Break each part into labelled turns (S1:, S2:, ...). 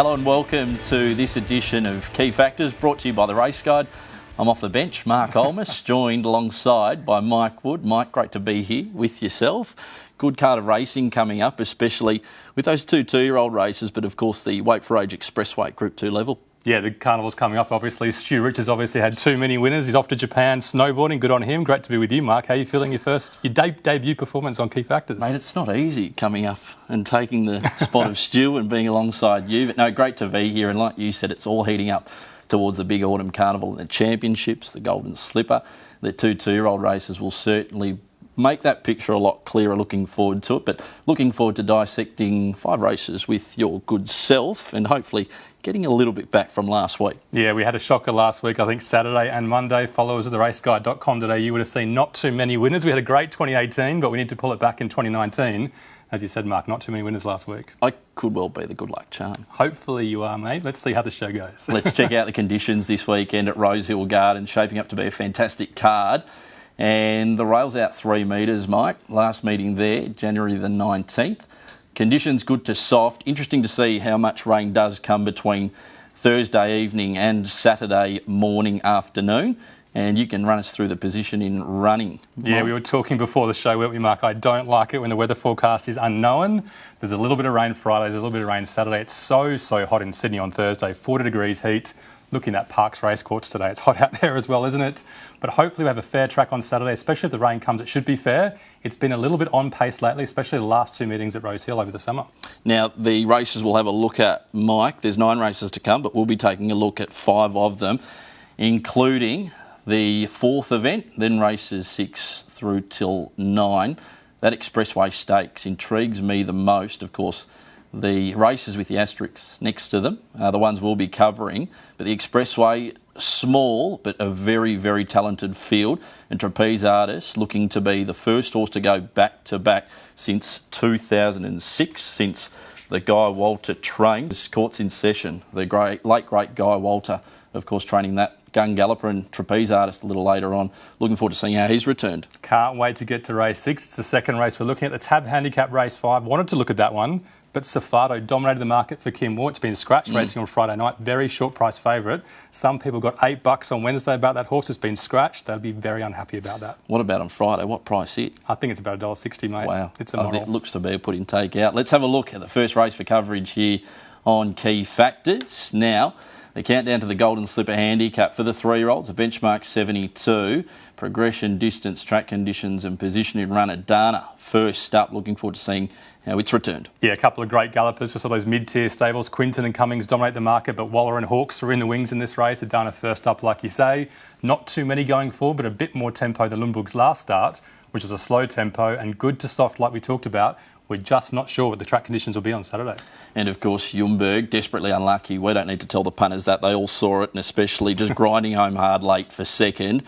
S1: Hello and welcome to this edition of Key Factors, brought to you by the Race Guide. I'm off the bench, Mark Olmos, joined alongside by Mike Wood. Mike, great to be here with yourself. Good card of racing coming up, especially with those two-year-old races, but of course the Weight for Age Expressweight Group 2 level. Yeah, the carnival's coming up, obviously. Stu Richards obviously had too many winners. He's off to Japan snowboarding. Good on him. Great to be with you, Mark. How are you feeling your debut performance on Key Factors? Mate, it's not easy coming up and taking the spot of Stu and being alongside you. But no, great to be here. And like you said, it's all heating up towards the big autumn carnival and the championships, the Golden Slipper. The two-year-old races will certainly make that picture a lot clearer. Looking forward to it, but looking forward to dissecting 5 races with your good self and hopefully getting a little bit back from last week. Yeah, we had a shocker last week. I think Saturday and Monday, followers of the raceguide.com.au would have seen not too many winners. We had a great 2018, but we need to pull it back in 2019. As you said, Mark, not too many winners last week. I could well be the good luck charm. Hopefully you are, mate. Let's see how the show goes. Let's check out the conditions this weekend at Rosehill Garden, shaping up to be a fantastic card. And the rail's out 3 metres, Mike. Last meeting there, January the 19th. Conditions good to soft. Interesting to see how much rain does come between Thursday evening and Saturday morning afternoon. And you can run us through the position in running. Yeah, we were talking before the show, weren't we, Mark? I don't like it when the weather forecast is unknown. There's a little bit of rain Friday, there's a little bit of rain Saturday. It's so hot in Sydney on Thursday, 40 degrees heat. Looking at Parks Racecourse today, it's hot out there as well, isn't it? But hopefully we have a fair track on Saturday, especially if the rain comes. It should be fair. It's been a little bit on pace lately, especially the last 2 meetings at Rosehill over the summer. Now, the races we'll have a look at, Mike. There's 9 races to come, but we'll be taking a look at 5 of them, including the 4th event, then races 6 through till 9. That Expressway Stakes intrigues me the most, of course. The races with the asterisks next to them are the ones we'll be covering. But the Expressway, small but a very, very talented field. And Trapeze Artist looking to be the first horse to go back-to-back since 2006, since the Guy Walter trained. This court's in session. The late great Guy Walter, of course, training that Gun Galloper and Trapeze Artist a little later on. Looking forward to seeing how he's returned. Can't wait to get to race 6. It's the second race we're looking at. The Tab Handicap race 5. Wanted to look at that one, but Safado dominated the market for Kim Moore. It's been scratched racing on Friday night. Very short price favourite. Some people got $8 on Wednesday about that horse. It's been scratched. They'll be very unhappy about that. What about on Friday? What price it? I think it's about $1.60, mate. Wow. It's a model. It looks to be a put in take out. Let's have a look at the first race for coverage here on Key Factors. Now, the countdown to the Golden Slipper Handicap for the 3-year-olds, a benchmark 72. Progression, distance, track conditions and position in runner Dana. First up, looking forward to seeing how it's returned. Yeah, a couple of great gallopers for some of those mid-tier stables. Quinton and Cummings dominate the market, but Waller and Hawkes are in the wings in this race. Dana first up, like you say. Not too many going forward, but a bit more tempo than Lundberg's last start, which was a slow tempo and good to soft like we talked about. We're just not sure what the track conditions will be on Saturday. And of course, Jumberg, desperately unlucky. We don't need to tell the punters that. They all saw it, and especially just grinding home hard late for second.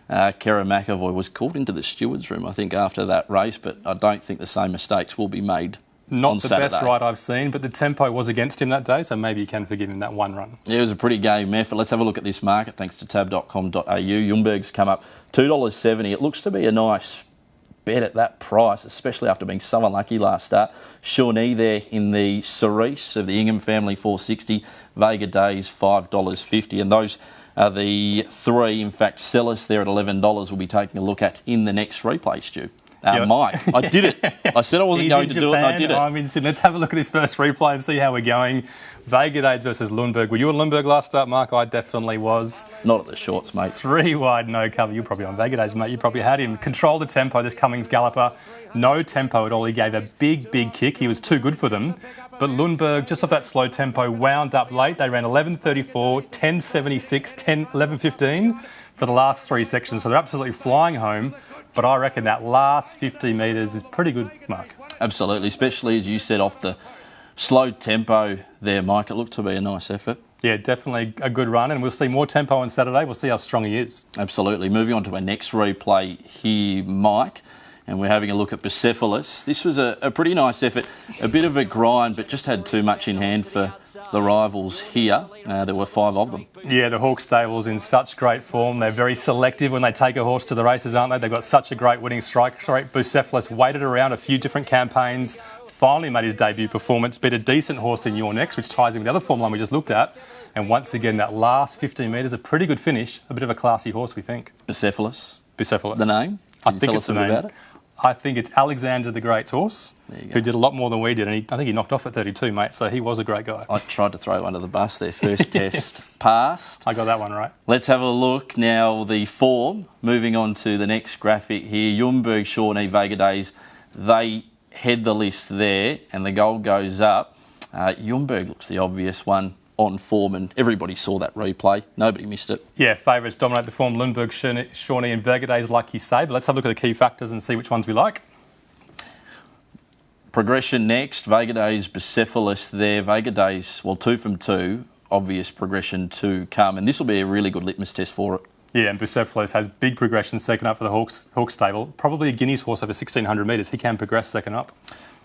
S1: Kerra McAvoy was called into the stewards' room, I think, after that race, but I don't think the same mistakes will be made on Saturday. Not the best ride I've seen, but the tempo was against him that day, so maybe you can forgive him that one run. Yeah, it was a pretty game effort. Let's have a look at this market, thanks to tab.com.au. Jumberg's come up $2.70. It looks to be a nice bet at that price, especially after being so unlucky last start. Shawnee there in the Cerise of the Ingham family, 460. Vega Days, $5.50. And those are the 3, in fact, sellers there at $11 we'll be taking a look at in the next replay, Stu. Mike, I did it. I said I wasn't going to do it, and I did it. I'm in Sydney. Let's have a look at this first replay and see how we're going. Vega Days versus Lundberg. Were you on Lundberg last start, Mark? I definitely was. Not at the shorts, mate. 3 wide, no cover. You're probably on Vega Days, mate. You probably had him. Control the tempo, this Cummings galloper. No tempo at all. He gave a big kick. He was too good for them. But Lundberg, just off that slow tempo, wound up late. They ran 11.34, 10.76, 11.15 for the last 3 sections. So they're absolutely flying home. But I reckon that last 50 metres is pretty good, Mark. Absolutely, especially as you said, off the slow tempo there, Mike. It looked to be a nice effort. Yeah, definitely a good run, and we'll see more tempo on Saturday. We'll see how strong he is. Absolutely. Moving on to our next replay here, Mike. And we're having a look at Bucephalus. This was a pretty nice effort, a bit of a grind, but just had too much in hand for the rivals here. There were 5 of them.
S2: Yeah, the Hawke stable's in such great form. They're very selective when they take a horse to the races, aren't they? They've got such a great winning strike rate. Bucephalus waited around a few different campaigns, finally made his debut performance, beat a decent horse in Your Next, which ties in with the other form line we just looked at. And once again, that last 15 metres, a pretty good finish, a bit of a classy horse, we think.
S1: Bucephalus.
S2: Bucephalus.
S1: The name?
S2: I think it's the name.
S1: About it?
S2: I think it's Alexander the Great's horse, who did a lot more than we did, and I think he knocked off at 32, mate, so he was a great guy.
S1: I tried to throw under the bus there. First test passed.
S2: I got that one right.
S1: Let's have a look now, the form. Moving on to the next graphic here. Jumberg, Shawnee, Vega Days, they head the list there, and the goal goes up. Jumberg looks the obvious one on form, and everybody saw that replay. Nobody missed it.
S2: Yeah, favourites dominate the form. Lundberg, Shawnee and Vega Days, like you say. But let's have a look at the key factors and see which ones we like.
S1: Progression next. Vega Days, Bucephalus there. Vega Days, well, 2 from 2. Obvious progression to come. And this will be a really good litmus test for it.
S2: Yeah, and Bucephalus has big progression second up for the Hawke stable. Probably a Guineas horse over 1,600 metres. He can progress second up.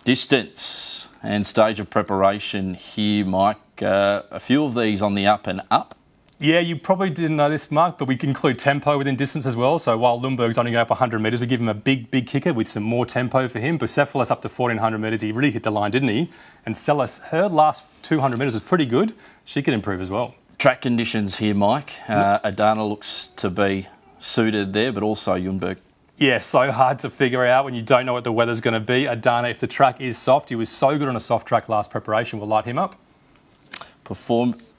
S1: Distance and stage of preparation here, Mike. A few of these on the up and up.
S2: Yeah, you probably didn't know this, Mark, but we can include tempo within distance as well. So while Lundberg's only going up 100 metres, we give him a big kicker with some more tempo for him. Bucephalus up to 1,400 metres. He really hit the line, didn't he? And Stella, her last 200 metres was pretty good. She could improve as well.
S1: Track conditions here, Mike. Adana looks to be suited there, but also Jumberg.
S2: Yeah, so hard to figure out when you don't know what the weather's going to be. Adana, if the track is soft, he was so good on a soft track last preparation, will light him up.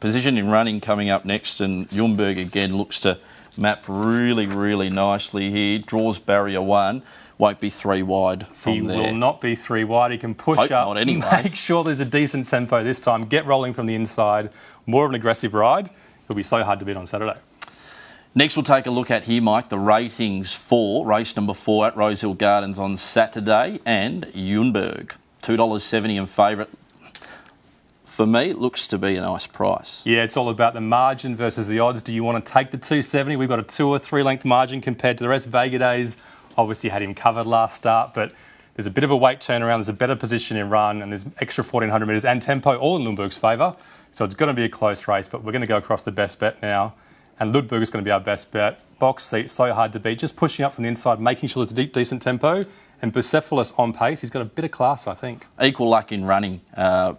S1: Position in running coming up next, and Jumberg again looks to map really nicely here. Draws barrier 1, won't be 3 wide from there.
S2: He will not be 3 wide. He can push
S1: Hope
S2: up,
S1: not anyway.
S2: Make sure there's a decent tempo this time, get rolling from the inside, more of an aggressive ride. It'll be so hard to beat on Saturday.
S1: Next, we'll take a look at here, Mike, the ratings for race number 4 at Rosehill Gardens on Saturday, and Jumberg, $2.70 in favourite. For me, it looks to be a nice price.
S2: Yeah, it's all about the margin versus the odds. Do you want to take the 270? We've got a 2 or 3 length margin compared to the rest. Vega Days obviously had him covered last start, but there's a bit of a weight turnaround. There's a better position in run, and there's extra 1,400 metres and tempo, all in Lundberg's favour. So it's going to be a close race, but we're going to go across the best bet now. And Lundberg is going to be our best bet. Box seat, so hard to beat. Just pushing up from the inside, making sure there's a decent tempo. And Bucephalus on pace, he's got a bit of class, I think.
S1: Equal luck in running.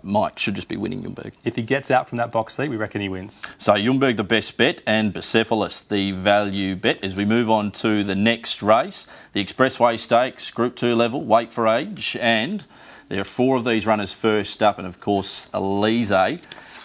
S1: Mike should just be winning Jumberg.
S2: If he gets out from that box seat, we reckon he wins.
S1: So Jumberg the best bet and Bucephalus the value bet. As we move on to the next race, the Expressway Stakes, Group 2 level, weight for age. And there are 4 of these runners first up. And of course, Elise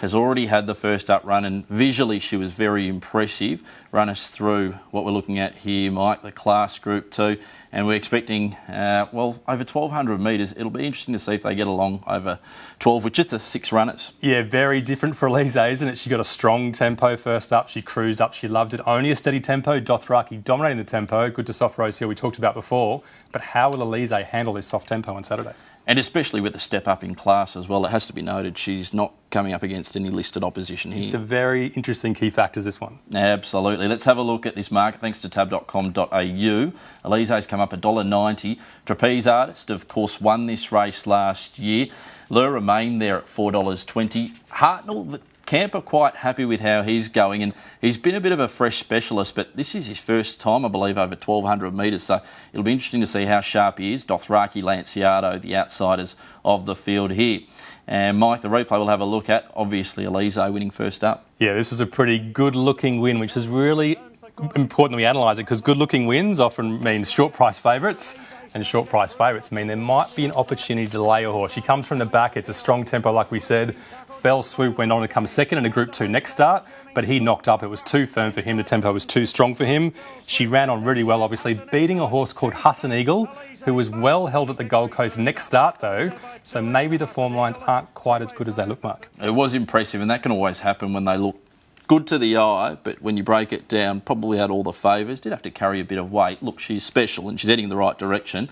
S1: has already had the first up run, and visually she was very impressive. Run us through what we're looking at here, Mike, the class Group 2, and we're expecting, over 1,200 metres. It'll be interesting to see if they get along over 12 with just the 6 runners.
S2: Yeah, very different for Elise, isn't it? She got a strong tempo first up. She cruised up. She loved it. Only a steady tempo. Dothraki dominating the tempo. Good to soft Rosehill we talked about before. But how will Elise handle this soft tempo on Saturday?
S1: And especially with the step up in class as well, it has to be noted she's not coming up against any listed opposition here.
S2: It's a very interesting key factor, this one.
S1: Absolutely. Let's have a look at this market thanks to tab.com.au. Elise's come up $1.90. Trapeze Artist, of course, won this race last year. Lure remained there at $4.20. Hartnell, the camper, quite happy with how he's going, and he's been a bit of a fresh specialist, but this is his first time, I believe, over 1,200 metres, so it'll be interesting to see how sharp he is. Dothraki, Lanciato, the outsiders of the field here. And Mike, the replay we'll have a look at, obviously Elise winning first up.
S2: Yeah, this is a pretty good-looking win, which is really important that we analyse it, because good-looking wins often means short-price favourites, and short-price favourites mean there might be an opportunity to lay a horse. She comes from the back, it's a strong tempo, like we said. Fell Swoop went on to come second in a Group 2 next start, but he knocked up. It was too firm for him. The tempo was too strong for him. She ran on really well, obviously, beating a horse called Hassan Eagle, who was well held at the Gold Coast next start, though. So maybe the form lines aren't quite as good as they look, Mark.
S1: It was impressive, and that can always happen when they look good to the eye, but when you break it down, probably had all the favours. Did have to carry a bit of weight. Look, she's special, and she's heading in the right direction.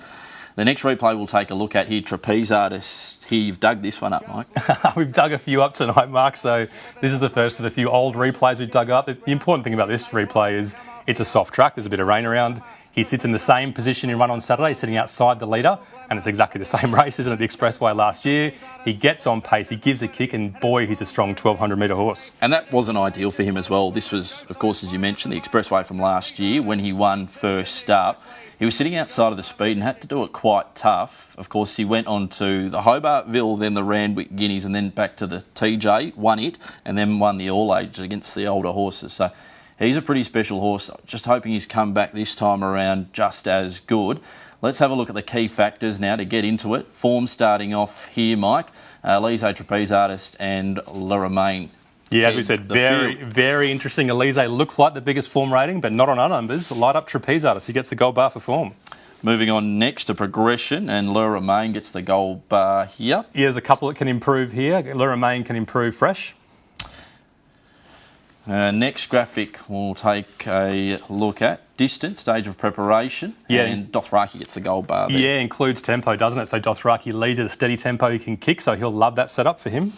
S1: The next replay we'll take a look at here, Trapeze Artist. Here, you've dug this one up, Mike.
S2: We've dug a few up tonight, Mark, so this is the first of a few old replays we've dug up. The important thing about this replay is it's a soft track. There's a bit of rain around. He sits in the same position in run on Saturday, sitting outside the leader, and it's exactly the same race, isn't it, the Expressway last year. He gets on pace, he gives a kick, and boy, he's a strong 1,200-metre horse.
S1: And that wasn't ideal for him as well. This was, of course, as you mentioned, the Expressway from last year when he won first up. He was sitting outside of the speed and had to do it quite tough. Of course, he went on to the Hobartville, then the Randwick Guineas, and then back to the TJ, won it, and then won the All-Age against the older horses. So he's a pretty special horse. Just hoping he's come back this time around just as good. Let's have a look at the key factors now to get into it. Form starting off here, Mike. Elise Trapeze Artist and Le Romain.
S2: Yeah, as we said, very interesting. Elise looked like the biggest form rating, but not on our numbers. Light up Trapeze Artist. He gets the gold bar for form.
S1: Moving on next to Progression, and Le Romain gets the gold bar here.
S2: Yeah, there's a couple that can improve here. Le Romain can improve fresh.
S1: Next graphic we'll take a look at distance, stage of preparation, and Dothraki gets the gold bar there.
S2: Yeah, includes tempo, doesn't it? So Dothraki leads at a steady tempo he can kick, so he'll love that setup for him.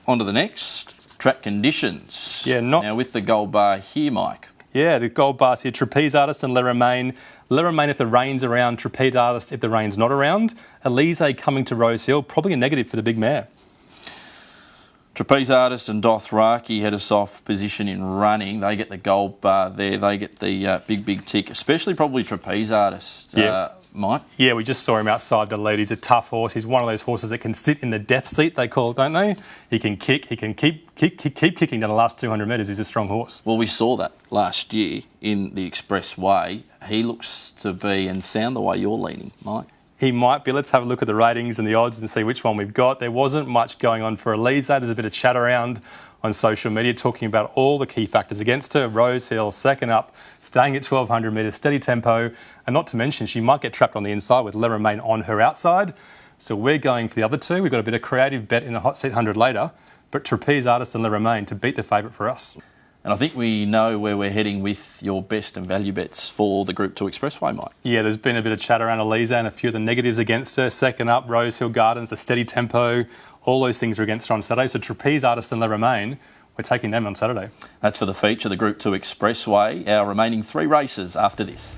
S1: On to the next, track conditions.
S2: Yeah,
S1: now with the gold bar here, Mike.
S2: Yeah, the gold bars here, Trapeze Artist and Le Romain. Le Romain if the rain's around, Trapeze Artist if the rain's not around. Elise coming to Rosehill, probably a negative for the big mare.
S1: Trapeze Artist and Dothraki had a soft position in running. They get the gold bar there. They get the big tick, especially probably Trapeze Artist, Mike. Yeah,
S2: we just saw him outside the lead. He's a tough horse. He's one of those horses that can sit in the death seat, they call it, don't they? He can kick. He can keep kicking down the last 200 metres. He's a strong horse.
S1: Well, we saw that last year in the Expressway. He looks to be and sound the way you're leaning, Mike.
S2: He might be. Let's have a look at the ratings and the odds and see which one we've got. There wasn't much going on for Elise. There's a bit of chat around on social media talking about all the key factors against her. Rosehill, second up, staying at 1,200 metres, steady tempo. And not to mention, she might get trapped on the inside with Le Romain on her outside. So we're going for the other two. We've got a bit of creative bet in the hot seat 100 later. But Trapeze Artist and Le Romain to beat the favourite for us.
S1: And I think we know where we're heading with your best and value bets for the Group 2 Expressway, Mike.
S2: Yeah, there's been a bit of chat around Elise and a few of the negatives against her. Second up, Rosehill Gardens, a steady tempo. All those things are against her on Saturday. So Trapeze Artist and Le Romain, we're taking them on Saturday. That's
S1: for the feature, the Group 2 Expressway. Our remaining 3 races after this.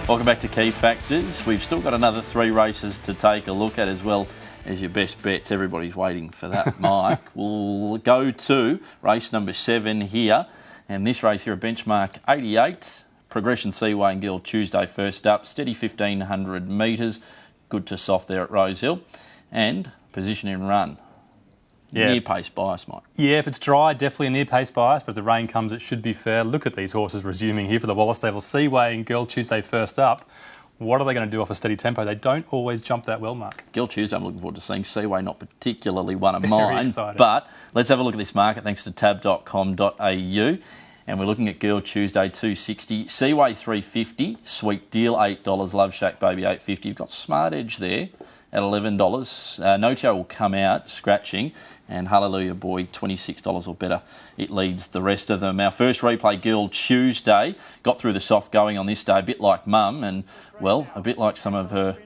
S1: Welcome back to Key Factors. We've still got another 3 races to take a look at as well as your best bets. Everybody's waiting for that, Mike. We'll go to race number 7 here. And this race here, a benchmark 88. Progression Seaway and Gill Tuesday first up. Steady 1,500 metres. Good to soft there at Rosehill. And position in run. Yeah. Near pace bias, Mike.
S2: Yeah, if it's dry, definitely a near pace bias, but if the rain comes, it should be fair. Look at these horses resuming here for the Wallace Stable. Seaway and Girl Tuesday first up. What are they going to do off a steady tempo? They don't always jump that well, Mark.
S1: Girl Tuesday, I'm looking forward to seeing. Seaway, not particularly one of mine. Excited. But let's have a look at this market thanks to tab.com.au. And we're looking at Girl Tuesday 260, Seaway 350, Sweet Deal $8, Love Shack Baby $8.50. You've got Smart Edge there at $11. No-Cho will come out scratching, and Hallelujah Boy $26 or better. It leads the rest of them. Our first replay, Girl Tuesday, got through the soft going on this day, a bit like Mum, and well, a bit like some of her,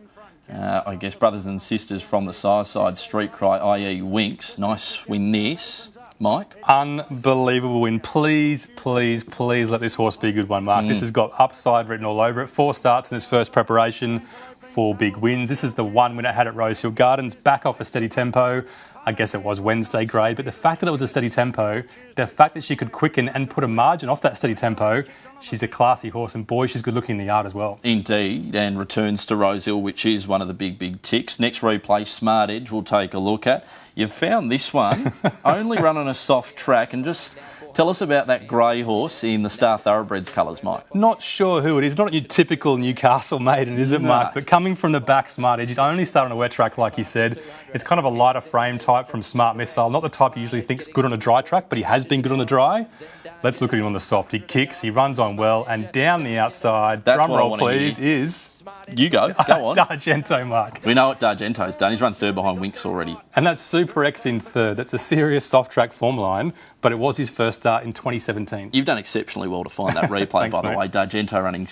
S1: I guess, brothers and sisters from the side Street Cry, i.e. Winks. Nice win this. Mike?
S2: Unbelievable win. Please let this horse be a good one, Mark. This has got upside written all over it. 4 starts in his first preparation, 4 big wins. This is the one winner had at Rosehill Gardens, back off a steady tempo. I guess it was Wednesday grade, but the fact that it was a steady tempo, the fact that she could quicken and put a margin off that steady tempo, she's a classy horse, and boy, she's good looking in the yard as well.
S1: Indeed, and returns to Rosehill, which is one of the big ticks. Next replay, Smart Edge, we'll take a look at. You've found this one, only run on a soft track, and just tell us about that grey horse in the Star Thoroughbreds colours, Mike.
S2: Not sure who it is. Not your typical Newcastle maiden, is it, Mark? But coming from the back, Smart Edge. He's only started on a wet track, like you said. It's kind of a lighter frame type from Smart Missile. Not the type you usually think's good on a dry track, but he has been good on the dry. Let's look at him on the soft. He kicks, he runs on well, and down the outside, drum roll please, is...
S1: You go on.
S2: D'Argento, Mark.
S1: We know what D'Argento's done. He's run 3rd behind Winks already.
S2: And that's Super X in 3rd. That's a serious soft track form line, but it was his first start in 2017.
S1: You've done exceptionally well to find that replay, by the way. D'Argento running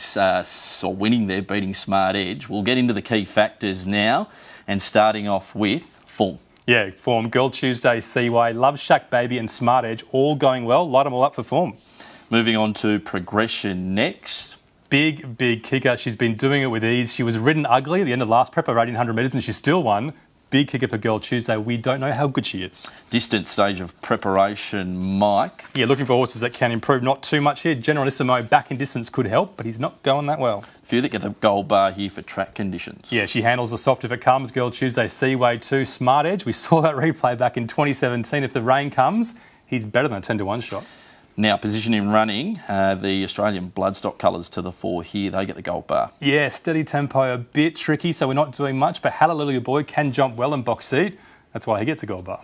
S1: or winning there, beating Smart Edge. We'll get into the key factors now. and starting off with form.
S2: Yeah, form. Girl Tuesday, Seaway, Love Shack Baby and Smart Edge all going well. Light them all up for form.
S1: Moving on to progression next.
S2: Big kicker. She's been doing it with ease. She was ridden ugly at the end of last prep over 1,800 metres and she still won. Big kicker for Girl Tuesday. We don't know how good she is.
S1: Distant stage of preparation, Mike.
S2: Yeah, looking for horses that can improve. Not too much here. Generalissimo back in distance could help, but he's not going that well.
S1: Few that get the gold bar here for track conditions.
S2: Yeah, she handles the soft if it comes. Girl Tuesday, Seaway 2, Smart Edge. We saw that replay back in 2017. If the rain comes, he's better than a 10-1 shot.
S1: Now, position in running, the Australian bloodstock colours to the fore here, they get the gold bar.
S2: Yeah, steady tempo, a bit tricky, so we're not doing much, but Hallelujah Boy can jump well in box seat. That's why he gets a gold bar.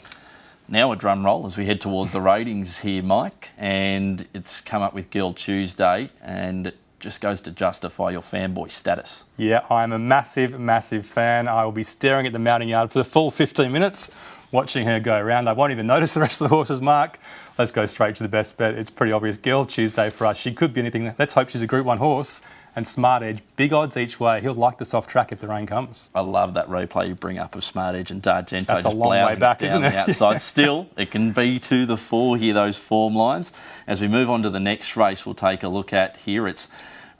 S1: Now a drum roll as we head towards the ratings here, Mike, and it's come up with Girl Tuesday, and it just goes to justify your fanboy status.
S2: Yeah, I'm a massive fan. I will be staring at the mounting yard for the full 15 minutes, watching her go around. I won't even notice the rest of the horses, Mark. Let's go straight to the best bet. It's pretty obvious. Girl Tuesday for us. She could be anything. Let's hope she's a Group 1 horse. And Smart Edge, big odds each way. He'll like the soft track if the rain comes.
S1: I love that replay you bring up of Smart Edge and D'Argento.
S2: That's a long way back, isn't it?
S1: The outside. Still, it can be to the fore here, those form lines. As we move on to the next race, we'll take a look at here. It's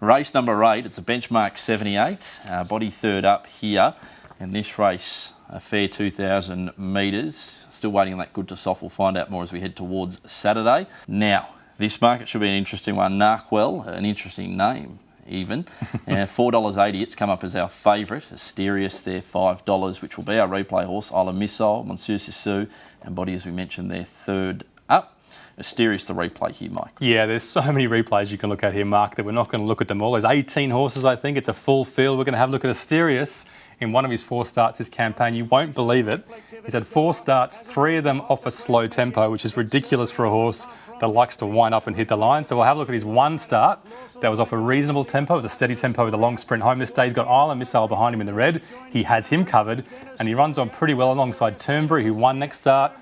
S1: race number 8. It's a benchmark 78. Body third up here. And this race, a fair 2,000 metres. Still waiting on that good to soft. We'll find out more as we head towards Saturday. Now, this market should be an interesting one. Narkwell, an interesting name even. $4.80, it's come up as our favourite. Asterius there, $5, which will be our replay horse. Isla Missile, Monsieur Sissou, and Body, as we mentioned, they're third up. Asterius, the replay here, Mike.
S2: Yeah, there's so many replays you can look at here, Mark, that we're not going to look at them all. There's 18 horses, I think. It's a full field. We're going to have a look at Asterius in one of his 4 starts this campaign. You won't believe it. He's had 4 starts, 3 of them off a slow tempo, which is ridiculous for a horse that likes to wind up and hit the line. So we'll have a look at his 1 start that was off a reasonable tempo. It was a steady tempo with a long sprint home. This day he's got Isla Missile behind him in the red. He has him covered and he runs on pretty well alongside Turnberry, who won next start.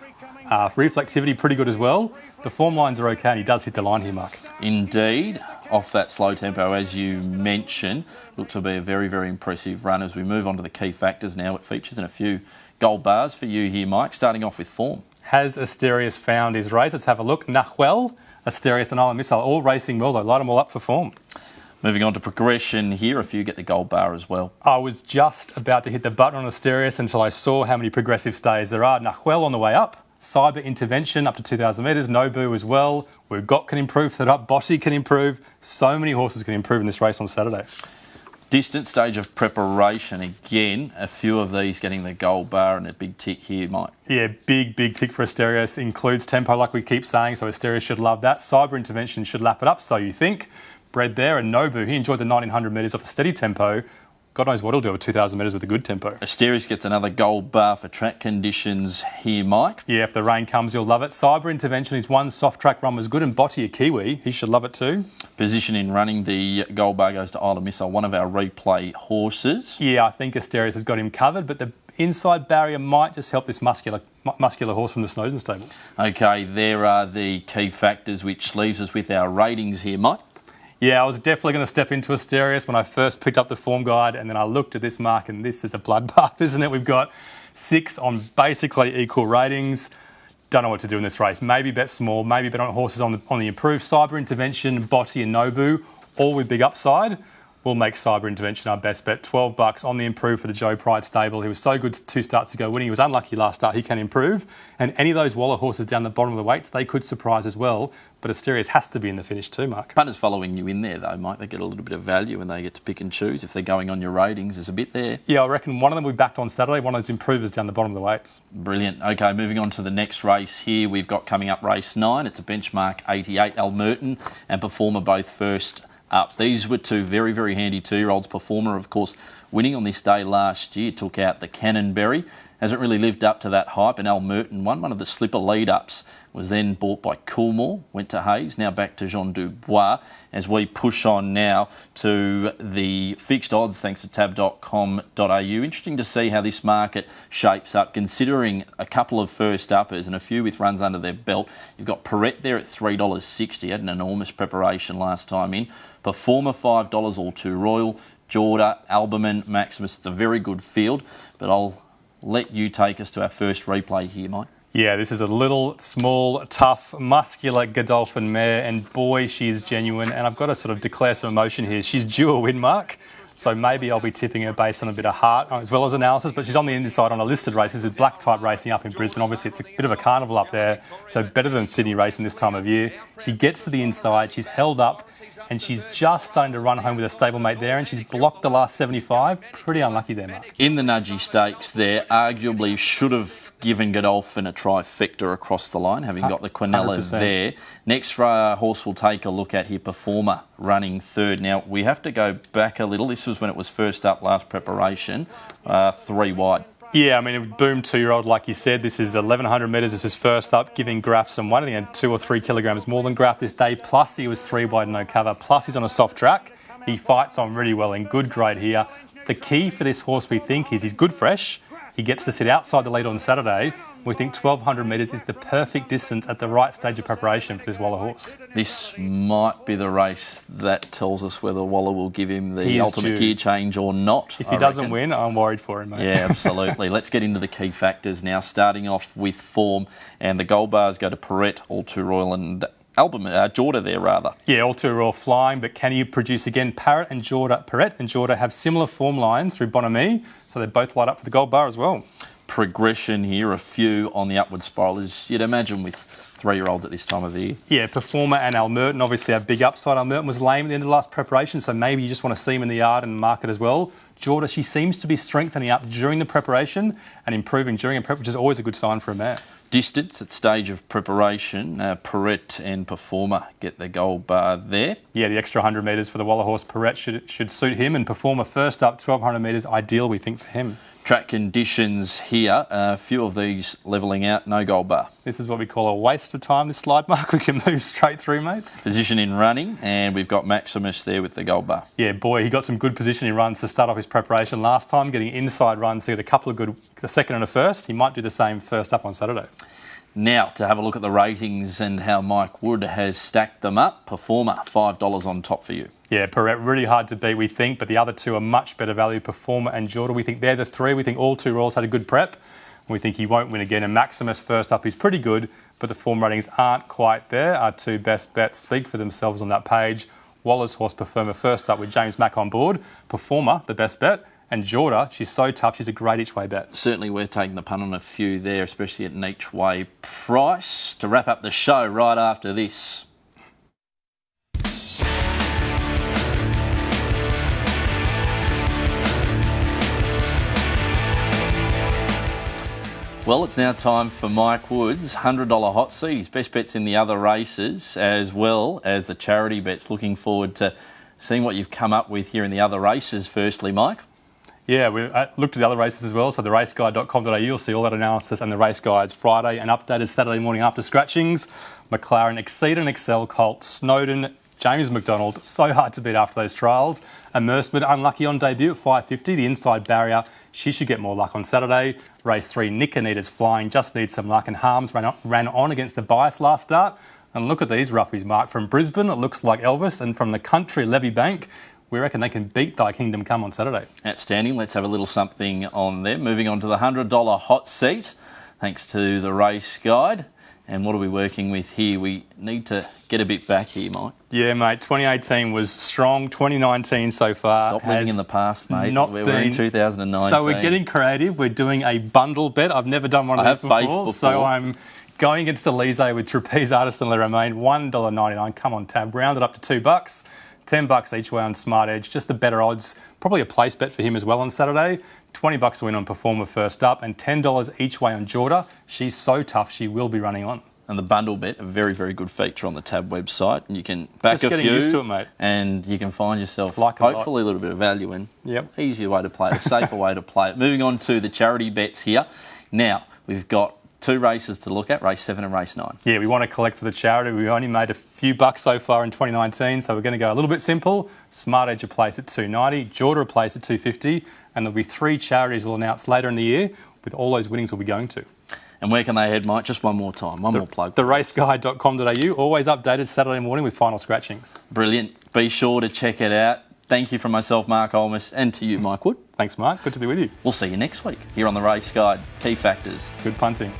S2: Reflexivity pretty good as well. The form lines are okay and he does hit the line here, Mark.
S1: Indeed. Off that slow tempo, as you mentioned, looks to be a very impressive run. As we move on to the key factors now, it features in a few gold bars for you here, Mike, starting off with form.
S2: Has Asterius found his race? Let's have a look. Nahuel, Asterius and Isla Missile all racing well, though. Light them all up for form.
S1: Moving on to progression here, a few get the gold bar as well.
S2: I was just about to hit the button on Asterius until I saw how many progressive stays there are. Nahuel on the way up. Cyber Intervention up to 2,000 metres. Nobu as well. We've got can improve that up. Bossy can improve. So many horses can improve in this race on Saturday.
S1: Distant stage of preparation. Again, a few of these getting the gold bar and a big tick here, Mike.
S2: Yeah, big tick for Asterius. Includes tempo like we keep saying, so Asterius should love that. Cyber Intervention should lap it up, so you think. Bred there. And Nobu, he enjoyed the 1,900 metres off a steady tempo. God knows what he'll do with 2,000 metres with a good tempo.
S1: Asterius gets another gold bar for track conditions here, Mike.
S2: Yeah, if the rain comes, you'll love it. Cyber Intervention is 1 soft track run was good, and Botti, a Kiwi, he should love it too.
S1: Position in running, the gold bar goes to Isla Missile, one of our replay horses.
S2: Yeah, I think Asterius has got him covered, but the inside barrier might just help this muscular horse from the Snowden stable.
S1: OK, there are the key factors, which leaves us with our ratings here, Mike.
S2: Yeah, I was definitely going to step into Asterius when I first picked up the form guide, and then I looked at this mark, and this is a bloodbath, isn't it? We've got 6 on basically equal ratings. Don't know what to do in this race. Maybe bet small, maybe bet on horses on the improved. Cyber Intervention, Botti and Nobu, all with big upside. We'll make Cyber Intervention our best bet. $12 on the improve for the Joe Pride stable. He was so good 2 starts ago winning. He was unlucky last start. He can improve. And any of those Waller horses down the bottom of the weights, they could surprise as well. But Asterius has to be in the finish too, Mark.
S1: Punters following you in there, though, Mike. They get a little bit of value when they get to pick and choose. If they're going on your ratings, there's a bit there.
S2: Yeah, I reckon one of them we backed on Saturday. One of those improvers down the bottom of the weights.
S1: Brilliant. OK, moving on to the next race here. We've got coming up race 9. It's a benchmark 88. Almerton and Performer both first up. These were 2 very handy 2-year-olds. Performer, of course, winning on this day last year, took out the Cannonberry. Hasn't really lived up to that hype, and Almerton won one of the slipper lead-ups. Was then bought by Coolmore, went to Hayes, now back to Jean Dubois, as we push on now to the fixed odds thanks to tab.com.au. Interesting to see how this market shapes up, considering a couple of first uppers and a few with runs under their belt. You've got Perrette there at $3.60, had an enormous preparation last time in. Performer $5, All Too Royal. Jorda, Alberman, Maximus. It's a very good field, but I'll let you take us to our first replay here, Mike.
S2: Yeah, this is a little, small, tough, muscular Godolphin mare, and boy, she is genuine. And I've got to sort of declare some emotion here. She's due a win, Mark, so maybe I'll be tipping her based on a bit of heart as well as analysis, but she's on the inside on a listed race. This is black type racing up in Brisbane. Obviously, it's a bit of a carnival up there, so better than Sydney racing this time of year. She gets to the inside, she's held up, and she's just starting to run home with a stablemate there, and she's blocked the last 75. Pretty unlucky there, Mark.
S1: In the Nudgy Stakes there, arguably should have given Godolphin a trifecta across the line, having got the Quinella
S2: 100%.
S1: there. Next horse we'll take a look at here, Performer, running third. Now, we have to go back a little. This was when it was first up last preparation, 3 wide.
S2: Yeah, I mean, it boomed 2-year-old, like you said. This is 1,100 metres. This is first up, giving Graf some weight. I think he had 2 or 3 kilograms more than Graf this day. Plus, he was 3 wide, no cover. Plus, he's on a soft track. He fights on really well in good grade here. The key for this horse, we think, is he's good fresh. He gets to sit outside the lead on Saturday. We think 1,200 metres is the perfect distance at the right stage of preparation for this Waller horse.
S1: This might be the race that tells us whether Waller will give him the ultimate gear change or not.
S2: If he doesn't win, I'm worried for him, mate.
S1: Yeah, absolutely. Let's get into the key factors now, starting off with form. And the gold bars go to Perrette, All Too Royal and Jorda there, rather.
S2: Yeah, All Too Royal flying, but can you produce again? Perrette and Jorda have similar form lines through Bonhomie, so they both light up for the gold bar as well.
S1: Progression here, a few on the upward spiral, as you'd imagine with 3-year-olds at this time of the year.
S2: Yeah, Performer and Almerton obviously have big upside. Almerton was lame at the end of the last preparation, so maybe you just want to see him in the yard and market as well. Jorda, she seems to be strengthening up during the preparation and improving during a prep, which is always a good sign for a mare.
S1: Distance at stage of preparation, Perrette and Performer get the gold bar there.
S2: Yeah, the extra 100 metres for the Waller horse. Perrette should suit him, and Performer first up, 1,200 metres, ideal, we think, for him.
S1: Track conditions here, a few of these levelling out, no gold bar.
S2: This is what we call a waste of time, this slide, Mark. We can move straight through, mate.
S1: Position in running, and we've got Maximus there with the gold bar.
S2: Yeah, boy, he got some good positioning runs to start off his preparation last time, getting inside runs to get a couple of good, the second and a first. He might do the same first up on Saturday.
S1: Now, to have a look at the ratings and how Mike Wood has stacked them up, Performer, $5 on top for you.
S2: Yeah, Perrette, really hard to beat, we think, but the other two are much better value. Performer and Jordan, we think they're the three. We think All Too Royals had a good prep. We think he won't win again. And Maximus first up is pretty good, but the form ratings aren't quite there. Our two best bets speak for themselves on that page. Waller's horse Performer first up with James Mack on board. Performer, the best bet. And Jorda, she's so tough, she's a great each-way bet.
S1: Certainly we're taking the punt on a few there, especially at an each-way price. To wrap up the show right after this. Well, it's now time for Mike Wood's $100 hot seat. His best bets in the other races as well as the charity bets. Looking forward to seeing what you've come up with here in the other races. Firstly, Mike.
S2: Yeah, we looked at the other races as well. So the raceguide.com.au, you'll see all that analysis and the race guides Friday and updated Saturday morning after scratchings. McLaren, Exceed and Excel, Colt, Snowden, James McDonald. So hard to beat after those trials. Immersement, unlucky on debut at 550. The inside barrier, she should get more luck on Saturday. Race 3, Nick Anita's flying, just needs some luck. And Harms ran on against the bias last start. And look at these roughies, Mark. From Brisbane, it looks like Elvis. And from the country, Levy Bank, we reckon they can beat Thy Kingdom Come on Saturday. Outstanding.
S1: Let's have a little something on them. Moving on to the $100 hot seat, thanks to the race guide. And what are we working with here? We need to get a bit back here, Mike.
S2: Yeah, mate. 2018 was strong. 2019 so far.
S1: Stop living in the past, mate. We're in 2019.
S2: So we're getting creative. We're doing a bundle bet. I've never done one of these before. So I'm going against Elise with Trapeze Artisan Le Romain, $1.99. Come on, Tab. Round it up to $2. $10 each way on Smart Edge. Just the better odds. Probably a place bet for him as well on Saturday. $20 a win on Performer first up and $10 each way on Jorda. She's so tough, she will be running on.
S1: And the bundle bet, a very, very good feature on the Tab website. And you can back
S2: just
S1: a few.
S2: Getting used to it, mate.
S1: And you can find yourself hopefully a little bit of value in.
S2: Yep.
S1: Easier way to play it, a safer way to play it. Moving on to the charity bets here. Now, we've got two races to look at, race 7 and race 9.
S2: Yeah, we want to collect for the charity. We only made a few bucks so far in 2019, so we're going to go a little bit simple. Smart Edge a place at $2.90, Jorda a place at $2.50, and there'll be 3 charities we'll announce later in the year with all those winnings we'll be going to.
S1: And where can they head, Mike? Just one more time, more plug.
S2: Theraceguide.com.au, always updated Saturday morning with final scratchings.
S1: Brilliant. Be sure to check it out. Thank you from myself, Mark Olmos, and to you, Mike Wood.
S2: Thanks, Mark. Good to be with you.
S1: We'll see you next week here on the Race Guide. Key Factors.
S2: Good punting.